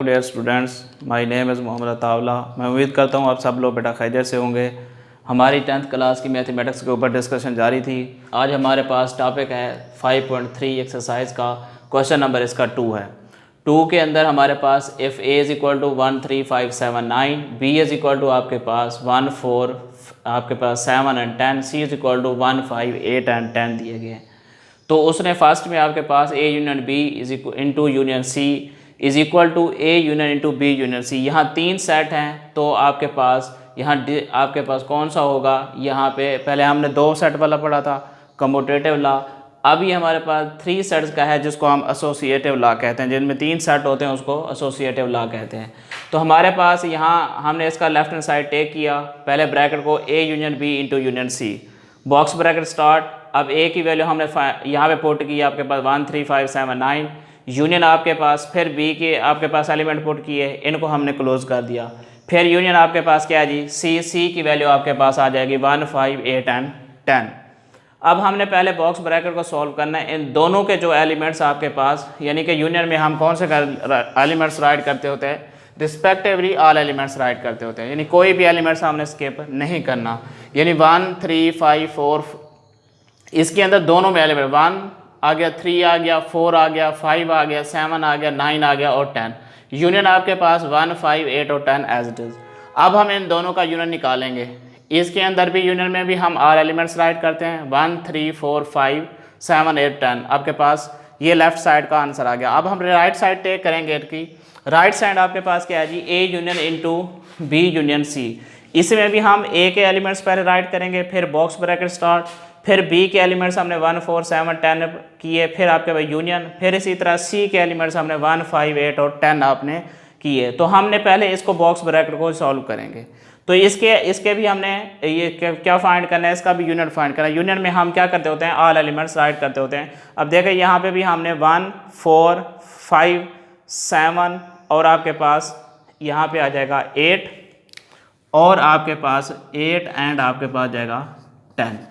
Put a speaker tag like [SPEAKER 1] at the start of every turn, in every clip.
[SPEAKER 1] Dear students, my name is Mohammad Atawala. मैं उम्मीद करता हूँ आप सब लोग बेटा खैरियत से होंगे। हमारी 10th क्लास की मैथमेटिक्स के ऊपर डिस्कशन जारी थी। आज हमारे पास टॉपिक है 5.3 एक्सरसाइज का। क्वेश्चन नंबर इसका 2 है। 2 के अंदर हमारे पास if A is equal to 13579, B is equal to आपके पास 14 आपके पास 7 and 10, C is equal to 1 5 8 and 10 दिए गए हैं। तो उसने फर्स्ट में आपके पास A union B is into union C is equal to A union into B union C. यहाँ 3 सेट हैं, तो आपके पास यहाँ आपके पास कौन सा होगा। यहाँ पे पहले हमने 2 सेट वाला पढ़ा था, कम्यूटेटिव लॉ। अभी हमारे पास 3 सेट्स का है जिसको हम एसोसिएटिव लॉ कहते हैं। जिनमें 3 सेट होते हैं उसको एसोसिएटिव लॉ कहते हैं। तो हमारे पास यहाँ हमने इसका लेफ्ट हैंड साइड टेक किया, पहले ब्रैकेट को A union B into union C, box bracket start. अब ए की वैल्यू हमने यहाँ पे पुट की आपके पास 13579 यूनियन आपके पास, फिर बी के आपके पास एलिमेंट पुट किए, इनको हमने क्लोज कर दिया। फिर यूनियन आपके पास क्या है जी, सी की वैल्यू आपके पास आ जाएगी 1 5 8 एंड 10। अब हमने पहले बॉक्स ब्रैकेट को सॉल्व करना है। इन दोनों के जो एलिमेंट्स आपके पास, यानी कि यूनियन में हम कौन से एलिमेंट्स राइट करते होते हैं, रिस्पेक्टिवली ऑल एलिमेंट्स राइट करते होते हैं, यानी कोई भी एलिमेंट्स हमने स्किप नहीं करना। यानी 1 3 5 4 इसके अंदर दोनों में एलिमेंट 1 आ गया, 3 आ गया, 4 आ गया, 5 आ गया, 7 आ गया, 9 आ गया और 10। यूनियन आपके पास 1 5 8 और 10 एज इट इज़। अब हम इन दोनों का यूनियन निकालेंगे। इसके अंदर भी यूनियन में भी हम आर एलिमेंट्स राइट करते हैं, 1 3 4 5 7 8 10। आपके पास ये लेफ्ट साइड का आंसर आ गया। अब हम राइट साइड टेक करेंगे इसकी। राइट साइड आपके पास क्या है जी, A union into B union C. इसमें भी हम ए के एलिमेंट्स पहले राइट करेंगे, फिर बॉक्स ब्रैकेट स्टार्ट, फिर बी के एलिमेंट्स हमने 1 4 7 10 किए, फिर आपके पास यूनियन, फिर इसी तरह सी के एलिमेंट्स हमने 1 5 8 और 10 आपने किए। तो हमने पहले इसको बॉक्स ब्रैकेट को सॉल्व करेंगे। तो इसके भी हमने ये क्या फाइंड करना है, इसका भी यूनियन फाइंड करना है। यूनियन में हम क्या करते होते हैं, ऑल एलिमेंट्स राइट करते होते हैं। अब देखें यहाँ पे भी हमने 1 4 5 7 और आपके पास यहाँ पे आ जाएगा 8 और आपके पास 8 एंड आपके पास जाएगा 10।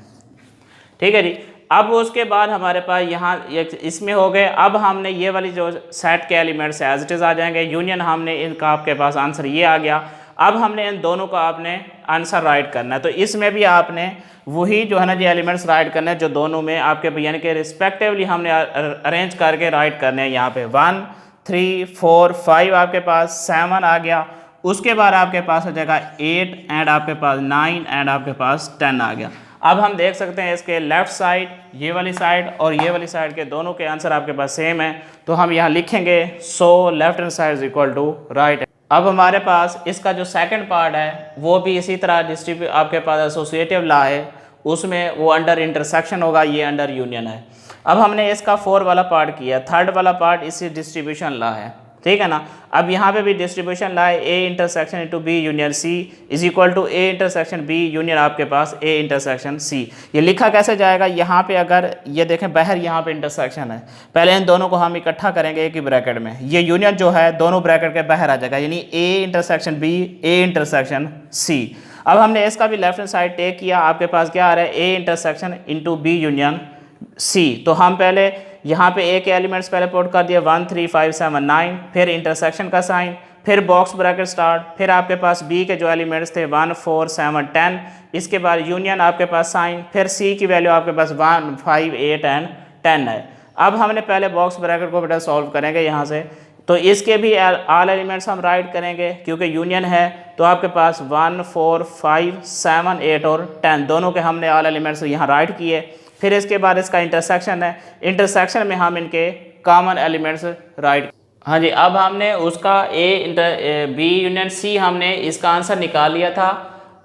[SPEAKER 1] ठीक है जी। अब उसके बाद हमारे पास यहाँ इसमें हो गए। अब हमने ये वाली जो सेट के एलिमेंट्स एज इट इज़ आ जाएंगे। यूनियन हमने इनका आपके पास आंसर ये आ गया। अब हमने इन दोनों का आपने आंसर राइट करना है। तो इसमें भी आपने वही जो है ना जी एलिमेंट्स राइट करने हैं जो दोनों में आपके यानी कि रिस्पेक्टिवली हमने अरेंज करके राइट करने हैं। यहाँ पे 1 3 4 5 आपके पास 7 आ गया, उसके बाद आपके पास हो जाएगा 8 एंड आपके पास 9 एंड आपके पास 10 आ गया। अब हम देख सकते हैं इसके लेफ्ट साइड, ये वाली साइड और ये वाली साइड के दोनों के आंसर आपके पास सेम है। तो हम यहाँ लिखेंगे so left hand side is equal to right. अब हमारे पास इसका जो सेकंड पार्ट है वो भी इसी तरह डिस्ट्रीब्यूट आपके पास एसोसिएटिव लॉ है, उसमें वो अंडर इंटरसेक्शन होगा, ये अंडर यूनियन है। अब हमने इसका 4 वाला पार्ट किया, थर्ड वाला पार्ट इसी डिस्ट्रीब्यूशन लॉ है, ठीक है ना। अब यहाँ पे भी डिस्ट्रीब्यूशन लॉ है, A intersection into B union C is equal to A intersection B union आपके पास ए इंटरसेक्शन सी। ये लिखा कैसे जाएगा, यहाँ पे अगर ये देखें बाहर यहाँ पे इंटरसेक्शन है, पहले इन दोनों को हम इकट्ठा करेंगे एक ही ब्रैकेट में। ये यूनियन जो है दोनों ब्रैकेट के बाहर आ जाएगा, यानी A intersection B A intersection C. अब हमने इसका भी लेफ्ट हैंड साइड टेक किया, आपके पास क्या आ रहा है, A intersection into B union C. तो हम पहले यहाँ पे ए के एलिमेंट्स पहले पुट कर दिए 1 3 5 7 9, फिर इंटरसेक्शन का साइन, फिर बॉक्स ब्रैकेट स्टार्ट, फिर आपके पास बी के जो एलिमेंट्स थे 1 4 7 10, इसके बाद यूनियन आपके पास साइन, फिर सी की वैल्यू आपके पास 1 5 8 एंड 10 है। अब हमने पहले बॉक्स ब्रैकेट को बेटा सॉल्व करेंगे यहाँ से। तो इसके भी ऑल एलिमेंट्स हम राइट करेंगे क्योंकि यूनियन है। तो आपके पास 1 4 5 7 8 और 10 दोनों के हमने ऑल एलिमेंट्स यहाँ राइट किए। फिर इसके बाद इसका इंटरसेक्शन है, इंटरसेक्शन में हम इनके कॉमन एलिमेंट्स राइट। हाँ जी, अब हमने उसका बी यूनियन सी हमने इसका आंसर निकाल लिया था।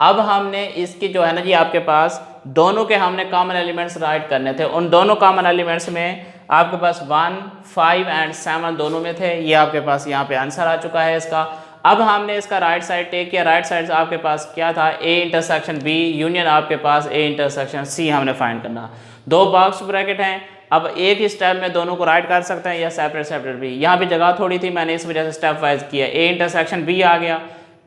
[SPEAKER 1] अब हमने इसकी जो है ना जी आपके पास दोनों के हमने कॉमन एलिमेंट्स राइट करने थे। उन दोनों कॉमन एलिमेंट्स में आपके पास 1 5 एंड 7 दोनों में थे, ये आपके पास यहाँ पे आंसर आ चुका है इसका। अब हमने इसका राइट साइड टेक किया, राइट साइड से आपके पास क्या था, ए इंटरसेक्शन बी यूनियन आपके पास ए इंटरसेक्शन सी हमने फाइंड करना। 2 बॉक्स ब्रैकेट हैं, अब एक ही स्टेप में दोनों को राइट कर सकते हैं या सेपरेट सेपरेट भी। यहाँ पे जगह थोड़ी थी, मैंने इस वजह से स्टेप वाइज किया। ए इंटरसेक्शन बी आ गया,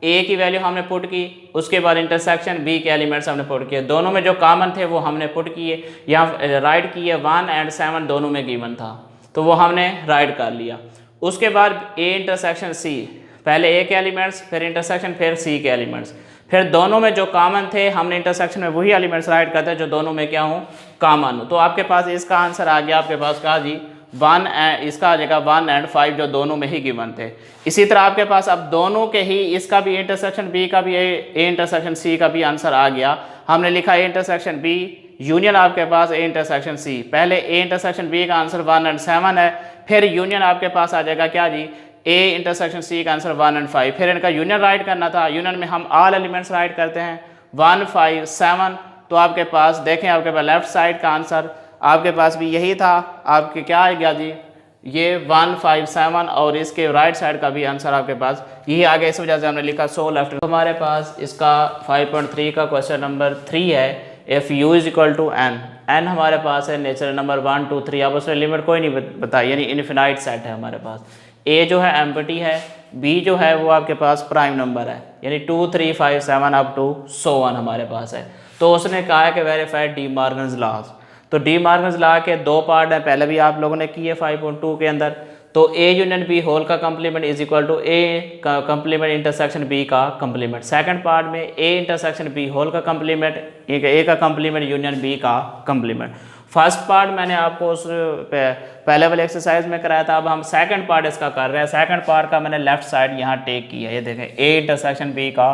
[SPEAKER 1] ए की वैल्यू हमने पुट की, उसके बाद इंटरसेक्शन बी के एलिमेंट्स हमने पुट किए, दोनों में जो कॉमन थे वो हमने पुट किए, यहाँ राइट किए। 1 एंड 7 दोनों में गिवन था तो वो हमने राइट कर लिया। उसके बाद ए इंटरसेक्शन सी, पहले ए के एलिमेंट्स फिर इंटरसेक्शन फिर सी के एलिमेंट्स, फिर दोनों में जो कॉमन थे हमने इंटरसेक्शन में वही एलिमेंट्स राइट करते हैं जो दोनों में क्या हो कॉमन हो। तो आपके पास इसका आंसर आ गया आपके पास कहा जी 1 इसका आ जाएगा 1 और 5 जो दोनों में ही गिवन थे। इसी तरह आपके पास अब दोनों के ही इसका भी इंटरसेक्शन बी का भी ए इंटरसेक्शन सी का भी आंसर आ गया। हमने लिखा ए इंटरसेक्शन बी यूनियन आपके पास ए इंटरसेक्शन सी, पहले ए इंटरसेक्शन बी का आंसर 1 और 7 है, फिर यूनियन आपके पास आ जाएगा क्या जी ए इंटरसेक्शन सी का आंसर 1 और 5, फिर इनका यूनियन राइट करना था। यूनियन में हम ऑल एलिमेंट्स राइट करते हैं 1 5 7, तो आपके पास देखें आपके पास लेफ्ट साइड का आंसर आपके पास भी यही था, आपके क्या आ गया जी ये 1 5 7 और इसके राइट साइड का भी आंसर आपके पास यही आ गया। इस वजह से हमने लिखा सो लेफ्ट। तो हमारे पास इसका 5.3 का क्वेश्चन नंबर 3 है, if u is equal to n, n हमारे पास है नेचुरल नंबर 1 2 3, अब उसने लिमिट कोई नहीं बताई यानी इनफिनाइट सेट है हमारे पास। a जो है एम्प्टी है, b जो है वो आपके पास प्राइम नंबर है यानी 2 3 5 7 अप टू सो वन हमारे पास है। तो उसने कहा है कि वेरीफाइड डी मॉर्गन्स लॉज, तो डी मॉर्गन्स लॉ के दो पार्ट हैं, पहले भी आप लोगों ने किए 5.2 के अंदर। तो ए यूनियन बी होल का कंप्लीमेंट इज इक्वल टू ए का कंप्लीमेंट इंटरसेक्शन बी का कंप्लीमेंट। सेकंड पार्ट में ए इंटरसेक्शन बी होल का कंप्लीमेंट ए का कंप्लीमेंट यूनियन बी का कंप्लीमेंट। फर्स्ट पार्ट मैंने आपको उस पहले वाले एक्सरसाइज में कराया था, अब हम सेकंड पार्ट इसका कर रहे हैं। सेकंड पार्ट का मैंने लेफ्ट साइड यहाँ टेक किया, ये देखें ए इंटरसेक्शन बी का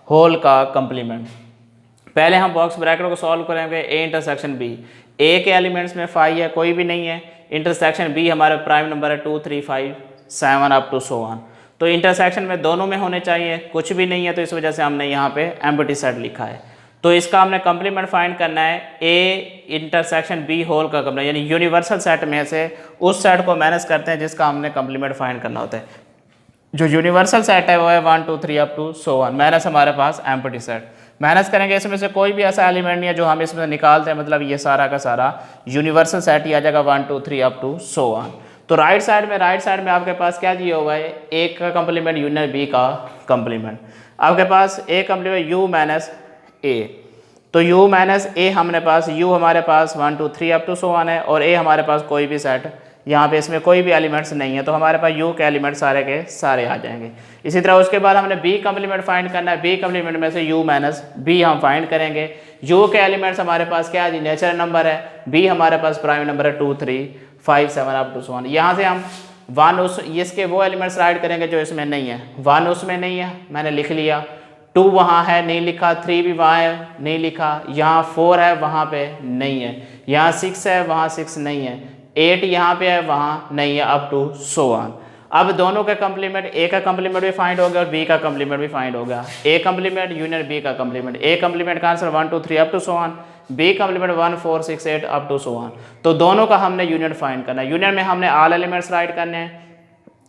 [SPEAKER 1] होल का कंप्लीमेंट। पहले हम बॉक्स ब्रैकेट को सॉल्व करेंगे। ए इंटरसेक्शन बी, ए के एलिमेंट्स में 5 है कोई भी नहीं है, इंटरसेक्शन बी हमारा प्राइम नंबर है 2 3 5 7 अप टू सो वन, तो इंटरसेक्शन में दोनों में होने चाहिए, कुछ भी नहीं है तो इस वजह से हमने यहाँ पे एम्प्टी सेट लिखा है। तो इसका हमने कंप्लीमेंट फाइंड करना है ए इंटरसेक्शन बी होल का कंप्लीमेंट यानी यूनिवर्सल सेट में से उस सेट को मैनेज करते हैं जिसका हमने कंप्लीमेंट फाइंड करना होता है। जो यूनिवर्सल सेट है वो है 1 2 3 up to so on, minus हमारे पास एम्प्टी सेट। माइनस करेंगे इसमें से कोई भी ऐसा एलिमेंट नहीं है जो हम इसमें से निकालते हैं, मतलब ये सारा का सारा यूनिवर्सल सेट ही आ जाएगा 1 2 3 अप टू सो वन। तो राइट साइड में आपके पास क्या दिया हुआ है, ए का कंप्लीमेंट यूनियन बी का कंप्लीमेंट। आपके पास ए कंप्लीमेंट यू माइनस ए, तो u माइनस ए हमने पास u हमारे पास 1 2 3 अप टू सो वन है और a हमारे पास कोई भी सेट यहाँ पे इसमें कोई भी एलिमेंट्स नहीं है, तो हमारे पास u के एलिमेंट सारे के सारे आ जाएंगे। इसी तरह उसके बाद हमने b कंप्लीमेंट फाइंड करना है, b कंप्लीमेंट में से u माइनस b हम फाइंड करेंगे। u के एलिमेंट्स हमारे पास क्या है, नेचुरल नंबर है, b हमारे पास प्राइम नंबर है 2 3 5 7 अप टू सो वन। यहाँ से हम 1 उस इसके वो एलिमेंट्स राइट करेंगे जो इसमें नहीं है, 1 उसमें नहीं है मैंने लिख लिया, 2 वहाँ है नहीं लिखा, 3 भी वहाँ है नहीं लिखा, यहाँ 4 है वहाँ पे नहीं है, यहाँ 6 है वहाँ 6 नहीं है, 8 यहाँ पे है वहाँ नहीं है, अप टू सो वन। अब दोनों का कंप्लीमेंट, ए का कंप्लीमेंट भी फाइंड हो गया और बी का कंप्लीमेंट भी फाइंड हो गया। ए कंप्लीमेंट यूनियन बी का कंप्लीमेंट, ए कंप्लीमेंट का answer 1 2 3 up to so on, B complement 1 4 6 8 up to so on. तो दोनों का हमने यूनियन फाइंड करना है। यूनियन में हमने ऑल एलिमेंट्स राइट करने हैं,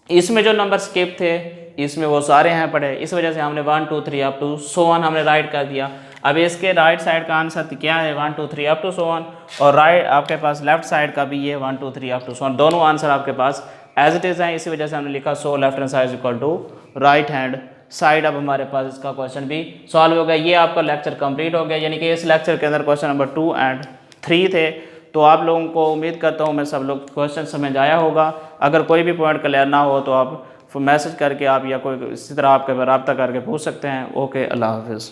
[SPEAKER 1] इसमें जो नंबर स्किप थे इसमें वो सारे हैं पड़े, इस वजह से हमने 1 2 3 अप टू सो वन हमने राइट कर दिया। अब इसके राइट साइड का आंसर क्या है 1 2 3 अप टू सो वन, और राइट आपके पास लेफ्ट साइड का भी ये 1 2 3 अप टू सो वन, दोनों आंसर आपके पास एज इट इज़ हैं। इसी वजह से हमने लिखा so left hand side equal to right hand side. अब हमारे पास इसका क्वेश्चन भी सॉल्व हो गया। ये आपका लेक्चर कंप्लीट हो गया, यानी कि इस लेक्चर के अंदर क्वेश्चन नंबर 2 और 3 थे। तो आप लोगों को उम्मीद करता हूँ मैं सब लोग क्वेश्चन समझ आया होगा। अगर कोई भी पॉइंट क्लियर ना हो तो आप मैसेज करके आप या कोई इसी तरह आपके रब्ता करके पूछ सकते हैं। ओके, अल्लाह हाफिज़।